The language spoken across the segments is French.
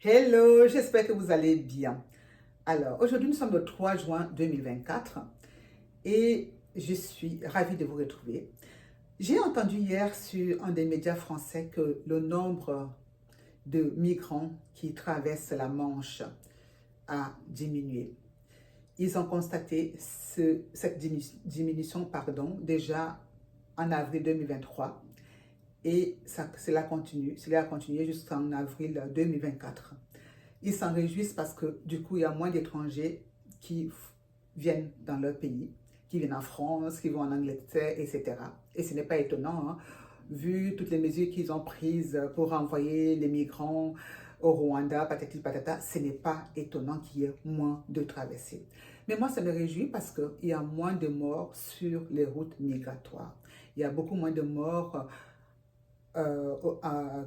Hello, j'espère que vous allez bien. Alors, aujourd'hui, nous sommes le 3 juin 2024 et je suis ravie de vous retrouver. J'ai entendu hier sur un des médias français que le nombre de migrants qui traversent la Manche a diminué. Ils ont constaté cette diminution déjà en avril 2023 et cela a continué jusqu'en avril 2024. Ils s'en réjouissent parce que du coup, il y a moins d'étrangers qui viennent dans leur pays, qui viennent en France, qui vont en Angleterre, etc. Et ce n'est pas étonnant, hein, vu toutes les mesures qu'ils ont prises pour envoyer les migrants au Rwanda, patati patata, ce n'est pas étonnant qu'il y ait moins de traversées. Mais moi, ça me réjouit parce qu'il y a moins de morts sur les routes migratoires. Il y a beaucoup moins de morts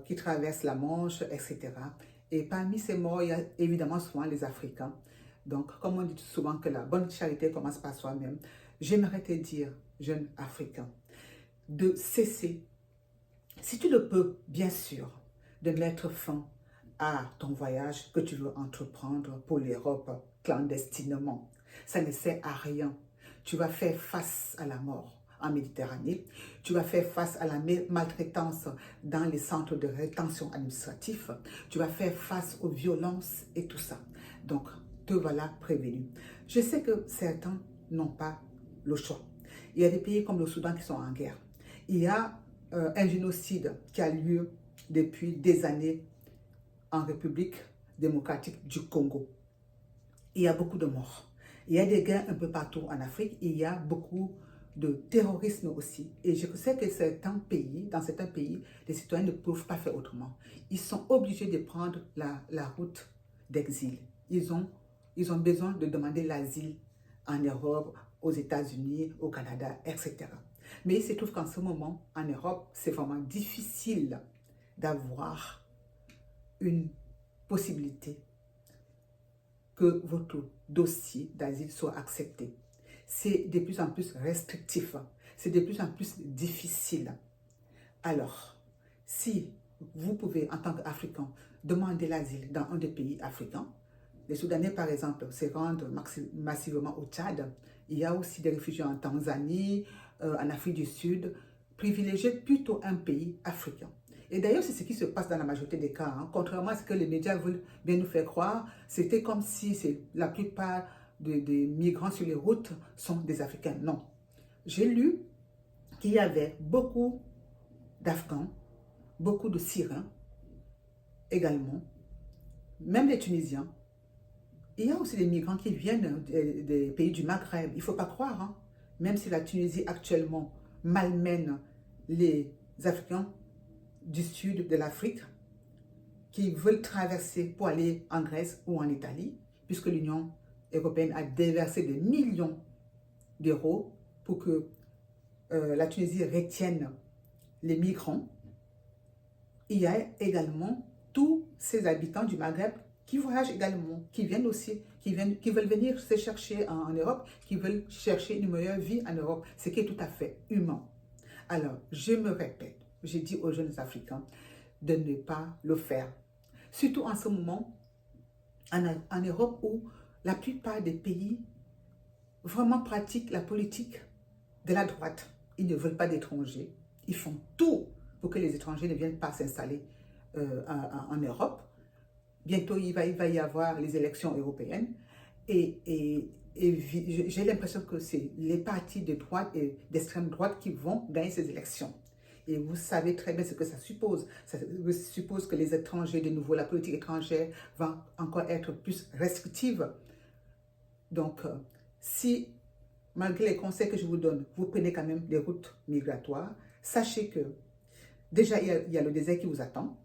qui traversent la Manche, etc. Et parmi ces morts, il y a évidemment souvent les Africains. Donc, comme on dit souvent que la bonne charité commence par soi-même, j'aimerais te dire, jeune Africain, de cesser, si tu le peux, bien sûr, de mettre fin à ton voyage que tu veux entreprendre pour l'Europe clandestinement. Ça ne sert à rien. Tu vas faire face à la mort en Méditerranée. Tu vas faire face à la maltraitance dans les centres de rétention administratifs. Tu vas faire face aux violences et tout ça. Donc, te voilà prévenu. Je sais que certains n'ont pas le choix. Il y a des pays comme le Soudan qui sont en guerre. Il y a un génocide qui a lieu depuis des années en République démocratique du Congo. Il y a beaucoup de morts. Il y a des guerres un peu partout en Afrique. Il y a beaucoup de terrorisme aussi. Et je sais que dans certains pays, les citoyens ne peuvent pas faire autrement. Ils sont obligés de prendre la route d'exil. Ils ont besoin de demander l'asile en Europe, aux États-Unis, au Canada, etc. Mais il se trouve qu'en ce moment, en Europe, c'est vraiment difficile d'avoir une possibilité que votre dossier d'asile soit accepté. C'est de plus en plus restrictif, c'est de plus en plus difficile. Alors, si vous pouvez, en tant qu'Africain, demander l'asile dans un des pays africains, les Soudanais, par exemple, se rendent massivement au Tchad. Il y a aussi des réfugiés en Tanzanie, en Afrique du Sud. Privilégiez plutôt un pays africain. Et d'ailleurs, c'est ce qui se passe dans la majorité des cas. Hein. Contrairement à ce que les médias veulent bien nous faire croire, c'était comme si la plupart des migrants sur les routes sont des Africains. Non. J'ai lu qu'il y avait beaucoup d'Afghans, beaucoup de Syriens également, même les Tunisiens. Il y a aussi des migrants qui viennent des pays du Maghreb. Il ne faut pas croire, hein. Même si la Tunisie actuellement malmène les Africains du sud de l'Afrique qui veulent traverser pour aller en Grèce ou en Italie, puisque l'Union européenne a déversé des millions d'euros pour que la Tunisie retienne les migrants. Il y a également tous ces habitants du Maghreb qui voyagent également, qui viennent aussi, qui veulent venir se chercher en Europe, qui veulent chercher une meilleure vie en Europe, ce qui est tout à fait humain. Alors, je me répète, j'ai dit aux jeunes Africains de ne pas le faire. Surtout en ce moment, en Europe où la plupart des pays vraiment pratiquent la politique de la droite. Ils ne veulent pas d'étrangers. Ils font tout pour que les étrangers ne viennent pas s'installer en Europe. Bientôt, il va y avoir les élections européennes. Et j'ai l'impression que c'est les partis de droite et d'extrême droite qui vont gagner ces élections. Et vous savez très bien ce que ça suppose. Ça suppose que les étrangers, de nouveau, la politique étrangère va encore être plus restrictive. Donc, si, malgré les conseils que je vous donne, vous prenez quand même les routes migratoires, sachez que déjà, il y a le désert qui vous attend.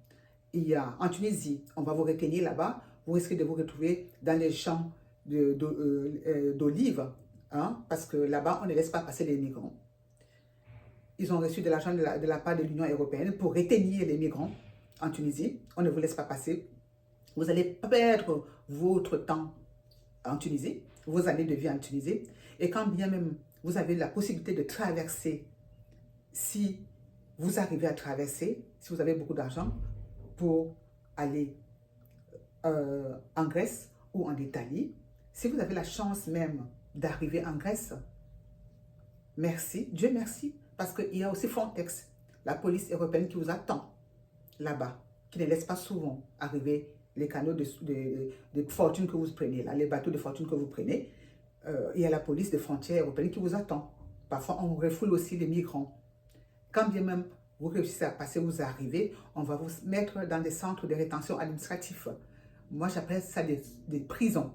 Il y a en Tunisie, on va vous retenir là-bas, vous risquez de vous retrouver dans les champs d'olives, hein, parce que là-bas, on ne laisse pas passer les migrants. Ils ont reçu de l'argent de la part de l'Union européenne pour retenir les migrants en Tunisie. On ne vous laisse pas passer. Vous allez perdre votre temps en Tunisie, vos années de vie en Tunisie. Et quand bien même vous avez la possibilité de traverser, si vous arrivez à traverser, si vous avez beaucoup d'argent, pour aller en Grèce ou en Italie, si vous avez la chance même d'arriver en Grèce, merci, Dieu merci, parce qu'il y a aussi Frontex, la police européenne qui vous attend là-bas, qui ne laisse pas souvent arriver les canaux de fortune que vous prenez, là, les bateaux de fortune que vous prenez. Il y a la police des frontières européennes qui vous attend. Parfois, on refoule aussi les migrants. Quand bien même vous réussissez à passer, vous arrivez, on va vous mettre dans des centres de rétention administratifs. Moi, j'appelle ça des prisons.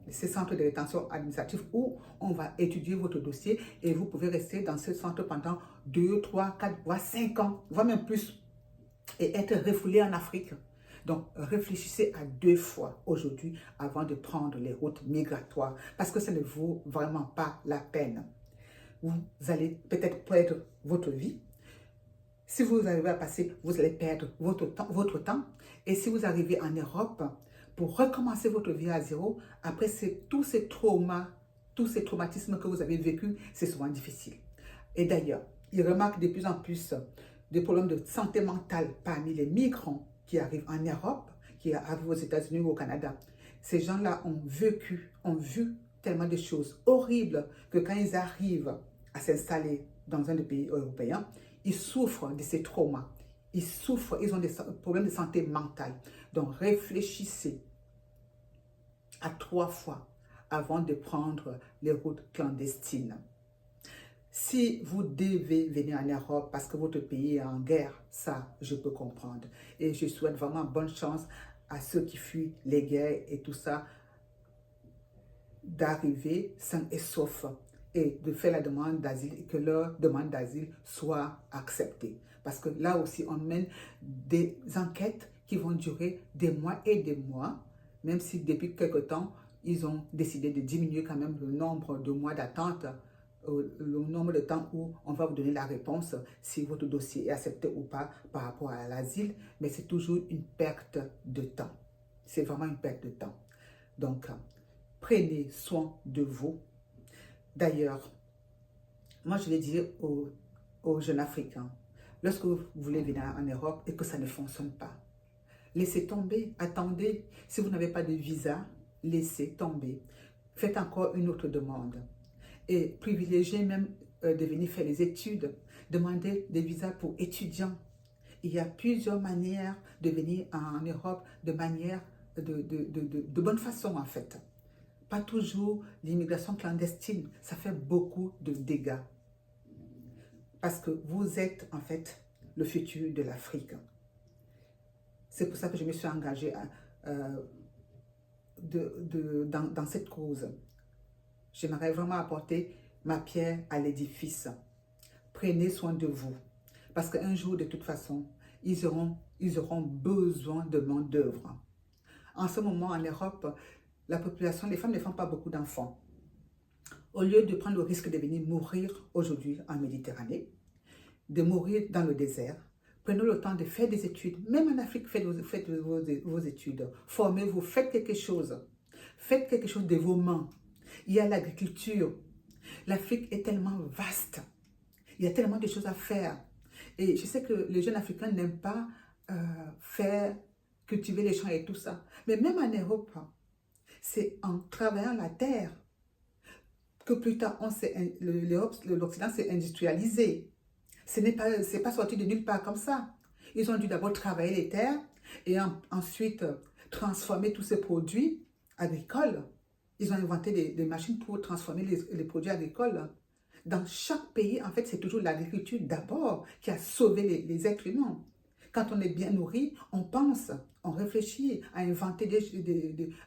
Ces centres de rétention administratifs où on va étudier votre dossier et vous pouvez rester dans ce centre pendant 2, 3, 4, voire 5 ans, voire même plus, et être refoulé en Afrique. Donc, réfléchissez à 2 fois aujourd'hui avant de prendre les routes migratoires parce que ça ne vaut vraiment pas la peine. Vous allez peut-être perdre votre vie. Si vous arrivez à passer, vous allez perdre votre temps. Et si vous arrivez en Europe, pour recommencer votre vie à zéro, après tous ces traumas, tous ces traumatismes que vous avez vécus, c'est souvent difficile. Et d'ailleurs, il remarque de plus en plus des problèmes de santé mentale parmi les migrants qui arrivent en Europe, qui arrivent aux États-Unis ou au Canada. Ces gens-là ont vu tellement de choses horribles que quand ils arrivent à s'installer dans un des pays européens, ils souffrent de ces traumas. Ils ont des problèmes de santé mentale. Donc réfléchissez à 3 fois avant de prendre les routes clandestines. Si vous devez venir en Europe parce que votre pays est en guerre, ça, je peux comprendre. Et je souhaite vraiment bonne chance à ceux qui fuient les guerres et tout ça, d'arriver sains et saufs et de faire la demande d'asile et que leur demande d'asile soit acceptée. Parce que là aussi, on mène des enquêtes qui vont durer des mois et des mois, même si depuis quelque temps, ils ont décidé de diminuer quand même le nombre de mois d'attente, le nombre de temps où on va vous donner la réponse si votre dossier est accepté ou pas par rapport à l'asile, mais c'est toujours une perte de temps. C'est vraiment une perte de temps. Donc, prenez soin de vous. D'ailleurs, moi je vais dire aux jeunes Africains, lorsque vous voulez venir en Europe et que ça ne fonctionne pas, laissez tomber, attendez. Si vous n'avez pas de visa, laissez tomber. Faites encore une autre demande. Et privilégiez même de venir faire les études. Demandez des visas pour étudiants. Il y a plusieurs manières de venir en Europe de manière de bonne façon en fait. Pas toujours l'immigration clandestine, ça fait beaucoup de dégâts. Parce que vous êtes en fait le futur de l'Afrique. C'est pour ça que je me suis engagée dans cette cause. J'aimerais vraiment apporter ma pierre à l'édifice. Prenez soin de vous. Parce qu'un jour, de toute façon, ils auront besoin de main-d'œuvre. En ce moment, en Europe, la population, les femmes ne font pas beaucoup d'enfants. Au lieu de prendre le risque de venir mourir aujourd'hui en Méditerranée, de mourir dans le désert, prenez le temps de faire des études. Même en Afrique, faites vos études. Formez-vous, faites quelque chose. Faites quelque chose de vos mains. Il y a l'agriculture. L'Afrique est tellement vaste. Il y a tellement de choses à faire. Et je sais que les jeunes Africains n'aiment pas cultiver les champs et tout ça. Mais même en Europe, c'est en travaillant la terre que plus tard, l'Occident s'est industrialisé. Ce n'est pas sorti de nulle part comme ça. Ils ont dû d'abord travailler les terres et ensuite transformer tous ces produits agricoles. Ils ont inventé des machines pour transformer les produits agricoles. Dans chaque pays, en fait, c'est toujours l'agriculture d'abord qui a sauvé les êtres humains. Quand on est bien nourri, on pense, on réfléchit à inventer,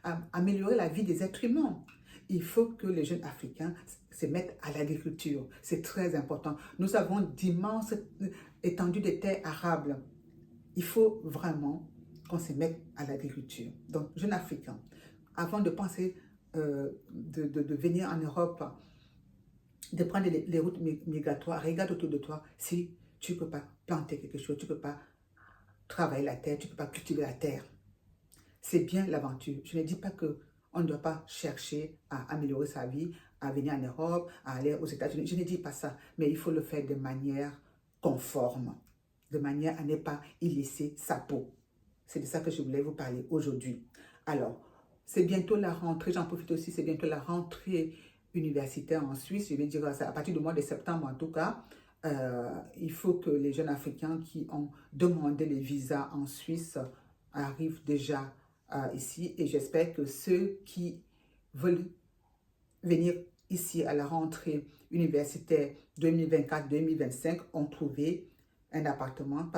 à améliorer la vie des êtres humains. Il faut que les jeunes Africains se mettent à l'agriculture. C'est très important. Nous avons d'immenses étendues de terres arables. Il faut vraiment qu'on se mette à l'agriculture. Donc, jeunes Africains, avant de penser de venir en Europe, de prendre les routes migratoires, regarde autour de toi si tu ne peux pas planter quelque chose, tu ne peux pas travailler la terre, tu ne peux pas cultiver la terre. C'est bien l'aventure. Je ne dis pas qu'on ne doit pas chercher à améliorer sa vie, à venir en Europe, à aller aux États-Unis. Je ne dis pas ça, mais il faut le faire de manière conforme, de manière à ne pas y laisser sa peau. C'est de ça que je voulais vous parler aujourd'hui. Alors, c'est bientôt la rentrée, j'en profite aussi, c'est bientôt la rentrée universitaire en Suisse. Je vais dire ça à partir du mois de septembre en tout cas. Il faut que les jeunes Africains qui ont demandé les visas en Suisse arrivent déjà ici. Et j'espère que ceux qui veulent venir ici à la rentrée universitaire 2024-2025 ont trouvé un appartement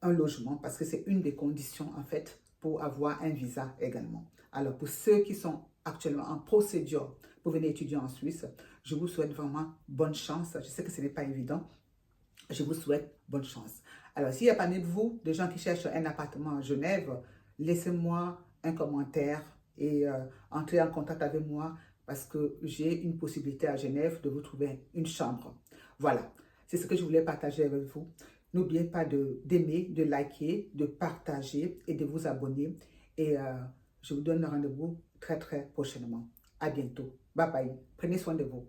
un logement, parce que c'est une des conditions en fait pour avoir un visa également. Alors pour ceux qui sont actuellement en procédure pour venir étudier en Suisse, je vous souhaite vraiment bonne chance. Je sais que ce n'est pas évident. Je vous souhaite bonne chance. Alors s'il y a parmi vous des gens qui cherchent un appartement à Genève, laissez-moi un commentaire et entrez en contact avec moi parce que j'ai une possibilité à Genève de vous trouver une chambre. Voilà, c'est ce que je voulais partager avec vous. N'oubliez pas d'aimer, de liker, de partager et de vous abonner. Et je vous donne rendez-vous très très prochainement. À bientôt. Bye bye. Prenez soin de vous.